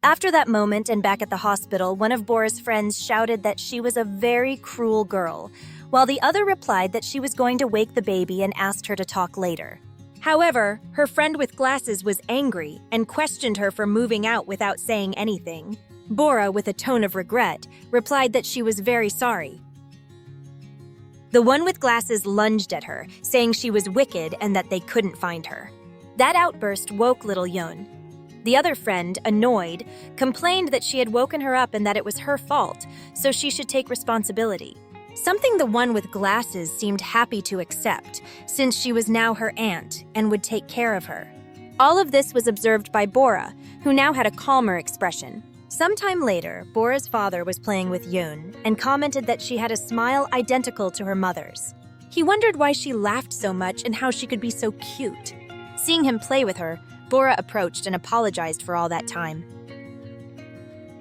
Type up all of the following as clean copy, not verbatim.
After that moment and back at the hospital, one of Bora's friends shouted that she was a very cruel girl, while the other replied that she was going to wake the baby and asked her to talk later. However, her friend with glasses was angry and questioned her for moving out without saying anything. Bora, with a tone of regret, replied that she was very sorry. The one with glasses lunged at her, saying she was wicked and that they couldn't find her. That outburst woke little Yun. The other friend, annoyed, complained that she had woken her up and that it was her fault, so she should take responsibility. Something the one with glasses seemed happy to accept, since she was now her aunt and would take care of her. All of this was observed by Bora, who now had a calmer expression. Sometime later, Bora's father was playing with Yun and commented that she had a smile identical to her mother's. He wondered why she laughed so much and how she could be so cute. Seeing him play with her, Bora approached and apologized for all that time.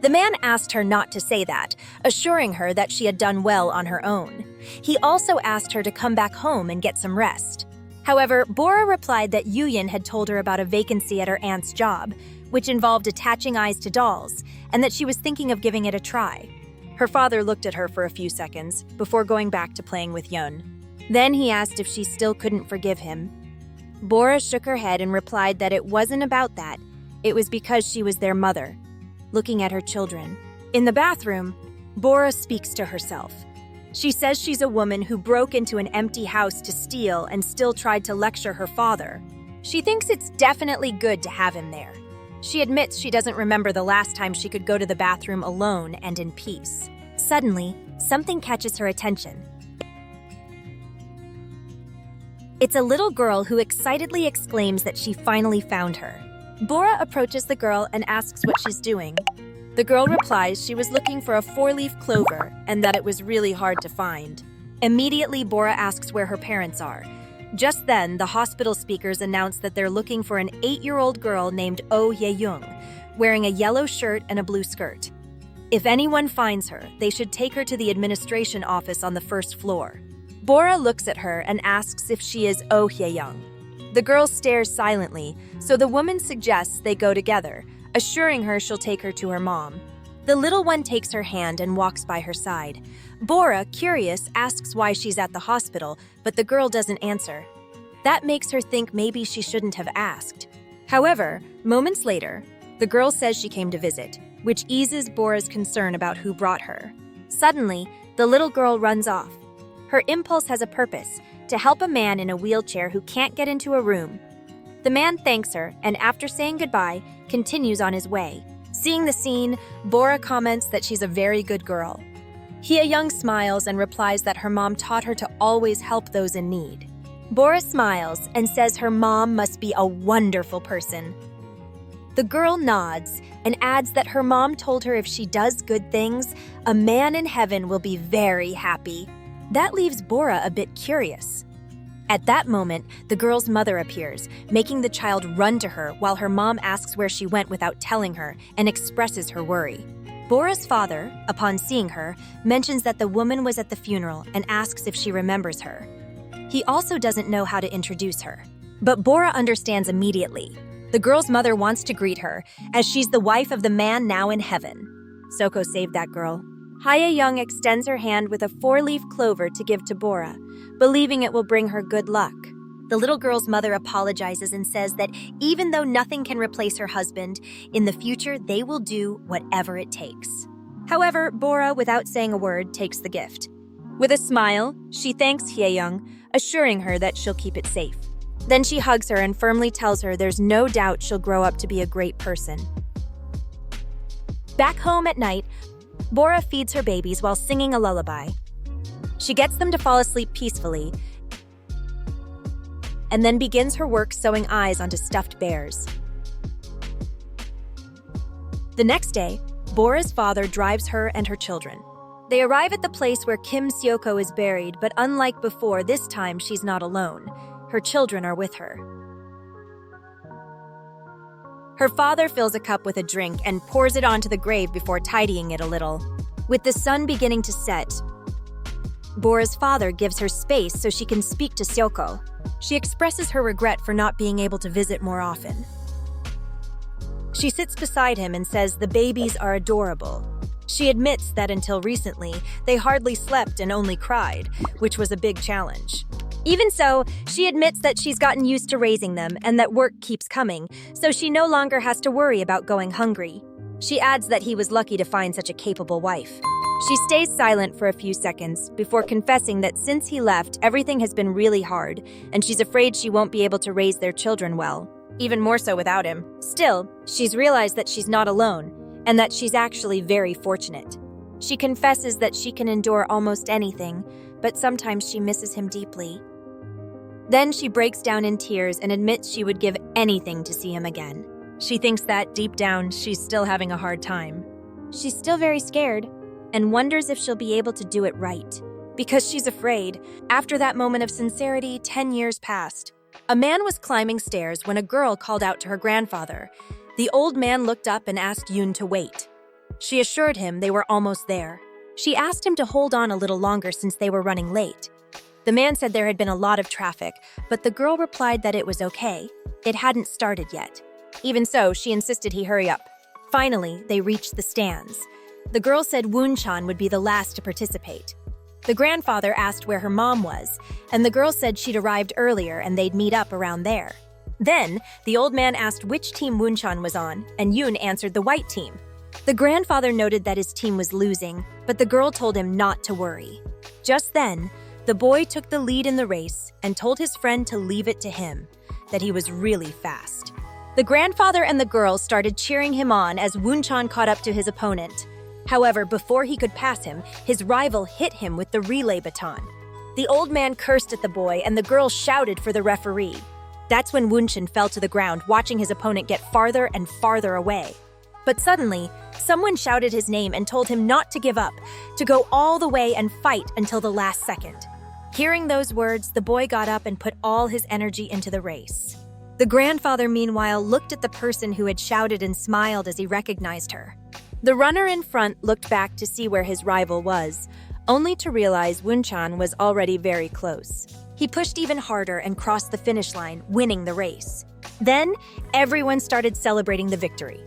The man asked her not to say that, assuring her that she had done well on her own. He also asked her to come back home and get some rest. However, Bora replied that Yuyin had told her about a vacancy at her aunt's job, which involved attaching eyes to dolls, and that she was thinking of giving it a try. Her father looked at her for a few seconds before going back to playing with Yun. Then he asked if she still couldn't forgive him. Bora shook her head and replied that it wasn't about that, it was because she was their mother. Looking at her children. In the bathroom, Bora speaks to herself. She says she's a woman who broke into an empty house to steal and still tried to lecture her father. She thinks it's definitely good to have him there. She admits she doesn't remember the last time she could go to the bathroom alone and in peace. Suddenly, something catches her attention. It's a little girl who excitedly exclaims that she finally found her. Bora approaches the girl and asks what she's doing. The girl replies she was looking for a 4-leaf clover and that it was really hard to find. Immediately, Bora asks where her parents are. Just then, the hospital speakers announce that they're looking for an 8-year-old girl named Oh Ye-young, wearing a yellow shirt and a blue skirt. If anyone finds her, they should take her to the administration office on the first floor. Bora looks at her and asks if she is Oh Ye-young. The girl stares silently, so the woman suggests they go together, assuring her she'll take her to her mom. The little one takes her hand and walks by her side. Bora, curious, asks why she's at the hospital, but the girl doesn't answer. That makes her think maybe she shouldn't have asked. However, moments later, the girl says she came to visit, which eases Bora's concern about who brought her. Suddenly, the little girl runs off. Her impulse has a purpose, to help a man in a wheelchair who can't get into a room. The man thanks her and, after saying goodbye, continues on his way. Seeing the scene, Bora comments that she's a very good girl. Hye-young smiles and replies that her mom taught her to always help those in need. Bora smiles and says her mom must be a wonderful person. The girl nods and adds that her mom told her if she does good things, a man in heaven will be very happy. That leaves Bora a bit curious. At that moment, the girl's mother appears, making the child run to her while her mom asks where she went without telling her and expresses her worry. Bora's father, upon seeing her, mentions that the woman was at the funeral and asks if she remembers her. He also doesn't know how to introduce her. But Bora understands immediately. The girl's mother wants to greet her, as she's the wife of the man now in heaven. Soko saved that girl. Hye-young extends her hand with a 4-leaf clover to give to Bora, believing it will bring her good luck. The little girl's mother apologizes and says that even though nothing can replace her husband, in the future they will do whatever it takes. However, Bora, without saying a word, takes the gift. With a smile, she thanks Hye-young, assuring her that she'll keep it safe. Then she hugs her and firmly tells her there's no doubt she'll grow up to be a great person. Back home at night, Bora feeds her babies while singing a lullaby. She gets them to fall asleep peacefully and then begins her work sewing eyes onto stuffed bears. The next day, Bora's father drives her and her children. They arrive at the place where Kim Seoko is buried, but unlike before, this time she's not alone. Her children are with her. Her father fills a cup with a drink and pours it onto the grave before tidying it a little. With the sun beginning to set, Bora's father gives her space so she can speak to Seoko. She expresses her regret for not being able to visit more often. She sits beside him and says the babies are adorable. She admits that until recently, they hardly slept and only cried, which was a big challenge. Even so, she admits that she's gotten used to raising them and that work keeps coming, so she no longer has to worry about going hungry. She adds that he was lucky to find such a capable wife. She stays silent for a few seconds before confessing that since he left, everything has been really hard, and she's afraid she won't be able to raise their children well, even more so without him. Still, she's realized that she's not alone, and that she's actually very fortunate. She confesses that she can endure almost anything, but sometimes she misses him deeply. Then she breaks down in tears and admits she would give anything to see him again. She thinks that, deep down, she's still having a hard time. She's still very scared, and wonders if she'll be able to do it right. Because she's afraid, after that moment of sincerity, 10 years passed. A man was climbing stairs when a girl called out to her grandfather. The old man looked up and asked Yoon to wait. She assured him they were almost there. She asked him to hold on a little longer since they were running late. The man said there had been a lot of traffic, but the girl replied that it was okay. It hadn't started yet. Even so, she insisted he hurry up. Finally, they reached the stands. The girl said Woon-chan would be the last to participate. The grandfather asked where her mom was, and the girl said she'd arrived earlier and they'd meet up around there. Then, the old man asked which team Woon-chan was on, and Yoon answered the white team. The grandfather noted that his team was losing, but the girl told him not to worry. Just then, the boy took the lead in the race and told his friend to leave it to him, that he was really fast. The grandfather and the girls started cheering him on as Woon-chan caught up to his opponent. However, before he could pass him, his rival hit him with the relay baton. The old man cursed at the boy and the girl shouted for the referee. That's when Woon-chan fell to the ground, watching his opponent get farther and farther away. But suddenly, someone shouted his name and told him not to give up, to go all the way and fight until the last second. Hearing those words, the boy got up and put all his energy into the race. The grandfather, meanwhile, looked at the person who had shouted and smiled as he recognized her. The runner in front looked back to see where his rival was, only to realize Woon-chan was already very close. He pushed even harder and crossed the finish line, winning the race. Then, everyone started celebrating the victory.